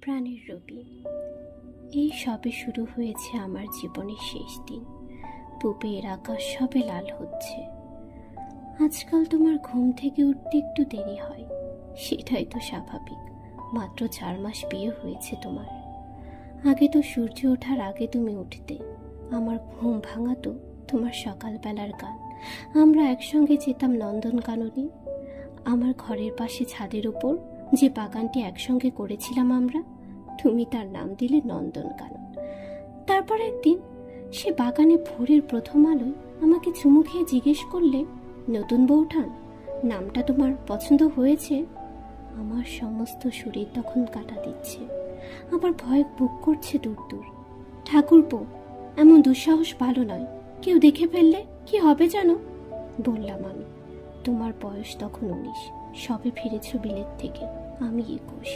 প্রাণের রবি। এই সবে শুরু হয়েছে আমার জীবনের শেষ দিন। পূবের আকাশ সবে লাল হচ্ছে। আজকাল তোমার ঘুম থেকে উঠতে একটু দেরি হয়, সেটাই তো স্বাভাবিক। মাত্র 4 মাস বিয়ে হয়েছে তোমার। আগে তো সূর্য ওঠার আগে তুমি উঠতে। আমার ঘুম ভাঙাতো তোমার সকালবেলার গান। আমরা একসঙ্গে যেতাম নন্দনকাননে। আমার ঘরের পাশে ছাদের উপর যে বাগানটি একসঙ্গে করেছিলাম আমরা, তুমি তার নাম দিলে নন্দনকানন। তারপর একদিন সে বাগানে ভোরের প্রথম আলোয় আমাকে চুমু খেয়ে জিজ্ঞেস করলে, নতুন বউঠান, নামটা তোমার পছন্দ হয়েছে? আমার সমস্ত শরীর তখন কাটা দিচ্ছে, আবার ভয় বুক করছে দূর দূর। ঠাকুরপো, এমন দুঃসাহস ভালো নয়, কেউ দেখে ফেললে কি হবে জানো? বললাম আমি। তোমার বয়স তখন 19, সবে ফিরেছ বিলেত থেকে, আমি 21।